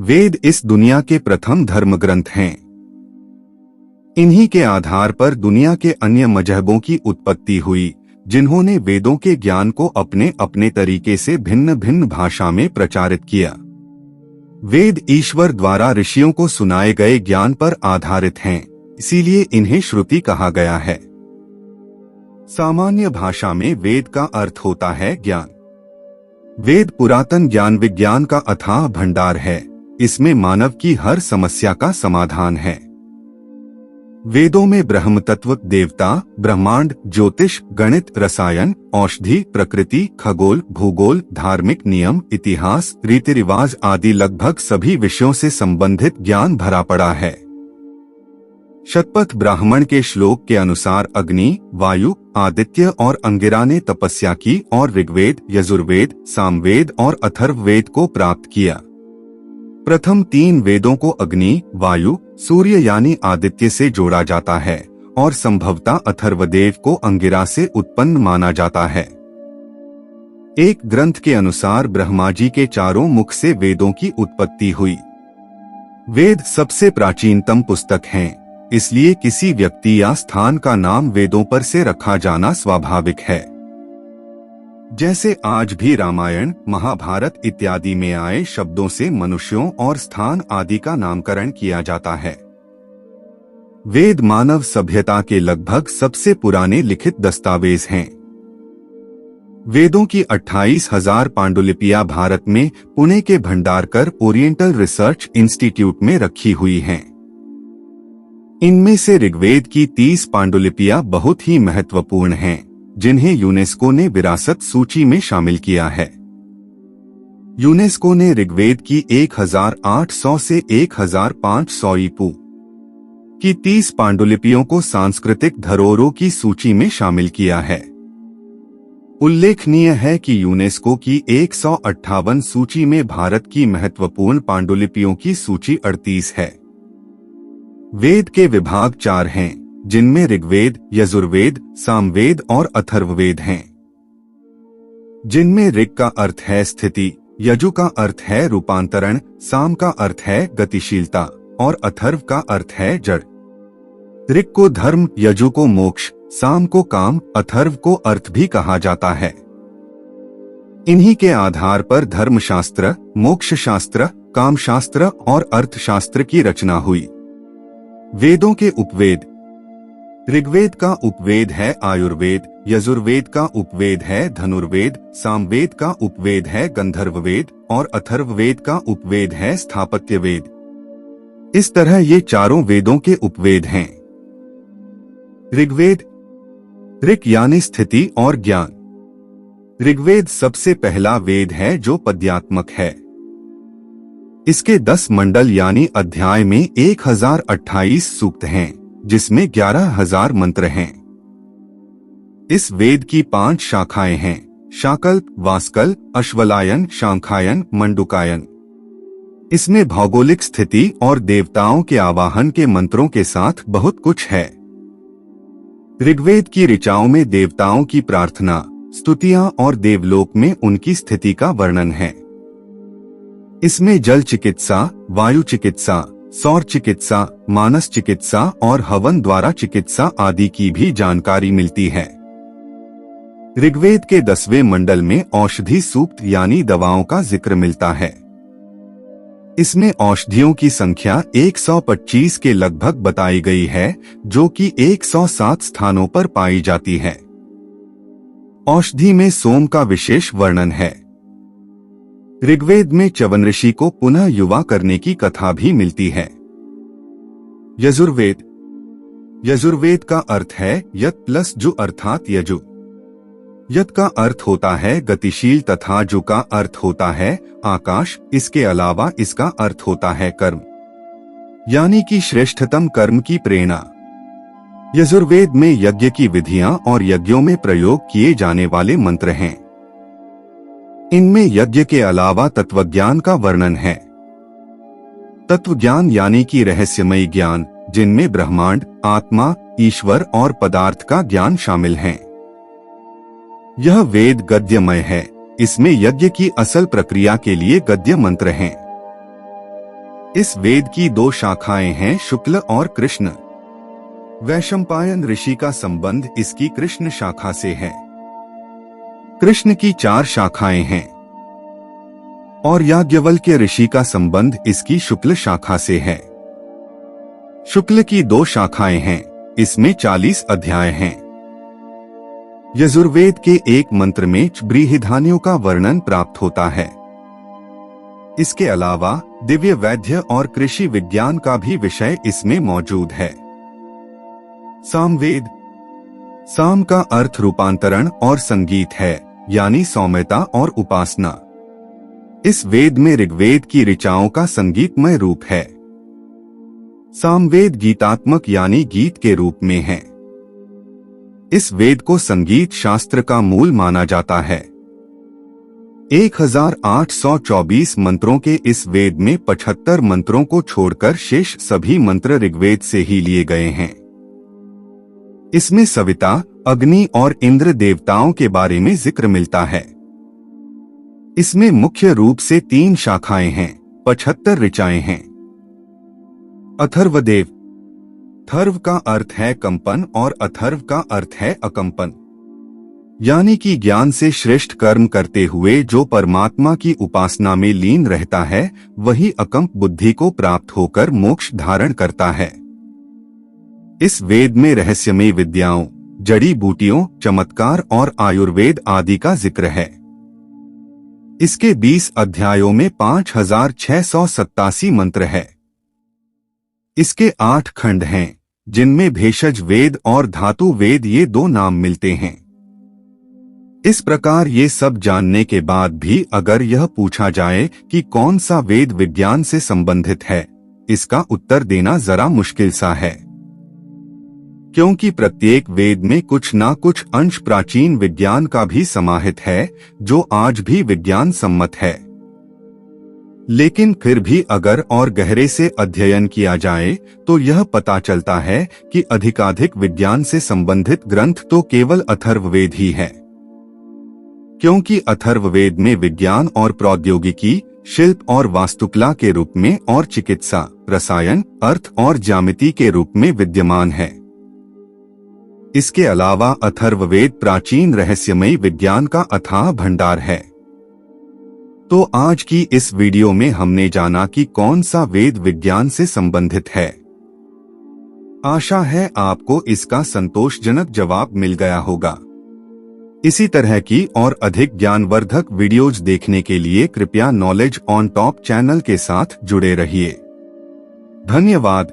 वेद इस दुनिया के प्रथम धर्म ग्रंथ हैं। इन्हीं के आधार पर दुनिया के अन्य मजहबों की उत्पत्ति हुई, जिन्होंने वेदों के ज्ञान को अपने अपने तरीके से भिन्न भिन्न भाषा में प्रचारित किया। वेद ईश्वर द्वारा ऋषियों को सुनाए गए ज्ञान पर आधारित हैं, इसीलिए इन्हें श्रुति कहा गया है। सामान्य भाषा में वेद का अर्थ होता है ज्ञान। वेद पुरातन ज्ञान विज्ञान का अथाह भंडार है। इसमें मानव की हर समस्या का समाधान है। वेदों में ब्रह्म तत्व, देवता, ब्रह्मांड, ज्योतिष, गणित, रसायन, औषधि, प्रकृति, खगोल, भूगोल, धार्मिक नियम, इतिहास, रीति रिवाज आदि लगभग सभी विषयों से संबंधित ज्ञान भरा पड़ा है। शतपथ ब्राह्मण के श्लोक के अनुसार अग्नि, वायु, आदित्य और अंगिरा ने तपस्या की और ऋग्वेद, यजुर्वेद, सामवेद और अथर्ववेद को प्राप्त किया। प्रथम 3 वेदों को अग्नि, वायु, सूर्य यानी आदित्य से जोड़ा जाता है और संभवतः अथर्ववेद को अंगिरा से उत्पन्न माना जाता है। एक ग्रंथ के अनुसार ब्रह्मा जी के 4 मुख से वेदों की उत्पत्ति हुई। वेद सबसे प्राचीनतम पुस्तक हैं, इसलिए किसी व्यक्ति या स्थान का नाम वेदों पर से रखा जाना स्वाभाविक है। जैसे आज भी रामायण, महाभारत इत्यादि में आए शब्दों से मनुष्यों और स्थान आदि का नामकरण किया जाता है। वेद मानव सभ्यता के लगभग सबसे पुराने लिखित दस्तावेज हैं। वेदों की 28,000 पांडुलिपियां भारत में पुणे के भंडारकर ओरिएंटल रिसर्च इंस्टीट्यूट में रखी हुई हैं। इनमें से ऋग्वेद की 30 पांडुलिपियां बहुत ही महत्वपूर्ण हैं, जिन्हें यूनेस्को ने विरासत सूची में शामिल किया है। यूनेस्को ने ऋग्वेद की 1800 से 1500 ईपू की 30 पांडुलिपियों को सांस्कृतिक धरोहरों की सूची में शामिल किया है। उल्लेखनीय है कि यूनेस्को की 158 सूची में भारत की महत्वपूर्ण पांडुलिपियों की सूची 38 है। वेद के विभाग 4 हैं, जिनमें ऋग्वेद, यजुर्वेद, सामवेद और अथर्ववेद हैं। जिनमें ऋग का अर्थ है स्थिति, यजु का अर्थ है रूपांतरण, साम का अर्थ है गतिशीलता और अथर्व का अर्थ है जड़। ऋग को धर्म, यजु को मोक्ष, साम को काम, अथर्व को अर्थ भी कहा जाता है। इन्हीं के आधार पर धर्मशास्त्र, मोक्ष शास्त्र, काम शास्त्र और अर्थशास्त्र की रचना हुई। वेदों के उपवेद। ऋग्वेद का उपवेद है आयुर्वेद, यजुर्वेद का उपवेद है धनुर्वेद, सामवेद का उपवेद है गंधर्ववेद और अथर्ववेद का उपवेद है स्थापत्यवेद। इस तरह ये चारों वेदों के उपवेद हैं। ऋग्वेद। ऋग यानी स्थिति और ज्ञान। ऋग्वेद सबसे पहला वेद है जो पद्यात्मक है। इसके 10 मंडल यानी अध्याय में 1028 सूक्त हैं, जिसमें 11,000 मंत्र हैं। इस वेद की 5 शाखाएं हैं: शाकल्प, वास्कल, अश्वलायन, शांखायन, मंडुकायन। इसमें भौगोलिक स्थिति और देवताओं के आवाहन के मंत्रों के साथ बहुत कुछ है। ऋग्वेद की ऋचाओं में देवताओं की प्रार्थना, स्तुतियां और देवलोक में उनकी स्थिति का वर्णन है। इसमें जल चिकित्सा, वायु चिकित्सा, सौर चिकित्सा, मानस चिकित्सा और हवन द्वारा चिकित्सा आदि की भी जानकारी मिलती है। ऋग्वेद के 10वें मंडल में औषधि सूक्त यानी दवाओं का जिक्र मिलता है। इसमें औषधियों की संख्या 125 के लगभग बताई गई है, जो कि 107 स्थानों पर पाई जाती है। औषधि में सोम का विशेष वर्णन है। ऋग्वेद में च्यवन ऋषि को पुनः युवा करने की कथा भी मिलती है। यजुर्वेद। यजुर्वेद का अर्थ है यत प्लस जु अर्थात यजु। यत का अर्थ होता है गतिशील तथा जु का अर्थ होता है आकाश। इसके अलावा इसका अर्थ होता है कर्म, यानी कि श्रेष्ठतम कर्म की प्रेरणा। यजुर्वेद में यज्ञ की विधियां और यज्ञों में प्रयोग किए जाने वाले मंत्र हैं। इनमें यज्ञ के अलावा तत्वज्ञान का वर्णन है। तत्वज्ञान यानी कि रहस्यमयी ज्ञान, जिनमें ब्रह्मांड, आत्मा, ईश्वर और पदार्थ का ज्ञान शामिल है। यह वेद गद्यमय है। इसमें यज्ञ की असल प्रक्रिया के लिए गद्य मंत्र हैं। इस वेद की 2 शाखाएं हैं, शुक्ल और कृष्ण। वैशंपायन ऋषि का संबंध इसकी कृष्ण शाखा से है। कृष्ण की 4 शाखाएं हैं और याज्ञवल्क्य ऋषि का संबंध इसकी शुक्ल शाखा से है। शुक्ल की 2 शाखाएं हैं, इसमें 40 अध्याय हैं। यजुर्वेद के एक मंत्र में बृहदान्यों का वर्णन प्राप्त होता है। इसके अलावा दिव्य वैद्य और कृषि विज्ञान का भी विषय इसमें मौजूद है। सामवेद। साम का अर्थ रूपांतरण और संगीत है, यानी सौम्यता और उपासना। इस वेद में ऋग्वेद की ऋचाओं का संगीतमय रूप है। सामवेद गीतात्मक यानी गीत के रूप में है। इस वेद को संगीत शास्त्र का मूल माना जाता है। 1824 मंत्रों के इस वेद में 75 मंत्रों को छोड़कर शेष सभी मंत्र ऋग्वेद से ही लिए गए हैं। इसमें सविता, अग्नि और इंद्र देवताओं के बारे में जिक्र मिलता है। इसमें मुख्य रूप से 3 शाखाएं हैं, 75 ऋचाएं हैं। अथर्ववेद। थर्व का अर्थ है कंपन और अथर्व का अर्थ है अकंपन, यानी कि ज्ञान से श्रेष्ठ कर्म करते हुए जो परमात्मा की उपासना में लीन रहता है, वही अकंप बुद्धि को प्राप्त होकर मोक्ष धारण करता है। इस वेद में रहस्यमय विद्याओं, जड़ी बूटियों, चमत्कार और आयुर्वेद आदि का जिक्र है। इसके 20 अध्यायों में 5687 मंत्र है। इसके 8 खंड हैं, जिनमें भेषज वेद और धातु वेद ये 2 नाम मिलते हैं। इस प्रकार ये सब जानने के बाद भी अगर यह पूछा जाए कि कौन सा वेद विज्ञान से संबंधित है, इसका उत्तर देना जरा मुश्किल सा है, क्योंकि प्रत्येक वेद में कुछ ना कुछ अंश प्राचीन विज्ञान का भी समाहित है, जो आज भी विज्ञान सम्मत है। लेकिन फिर भी अगर और गहरे से अध्ययन किया जाए तो यह पता चलता है कि अधिकाधिक विज्ञान से संबंधित ग्रंथ तो केवल अथर्ववेद ही है, क्योंकि अथर्ववेद में विज्ञान और प्रौद्योगिकी, शिल्प और वास्तुकला के रूप में और चिकित्सा, रसायन, अर्थ और ज्यामिति के रूप में विद्यमान है। इसके अलावा अथर्ववेद प्राचीन रहस्यमयी विज्ञान का अथाह भंडार है। तो आज की इस वीडियो में हमने जाना कि कौन सा वेद विज्ञान से संबंधित है। आशा है आपको इसका संतोषजनक जवाब मिल गया होगा। इसी तरह की और अधिक ज्ञानवर्धक वीडियोज देखने के लिए कृपया नॉलेज ऑन टॉप चैनल के साथ जुड़े रहिए। धन्यवाद।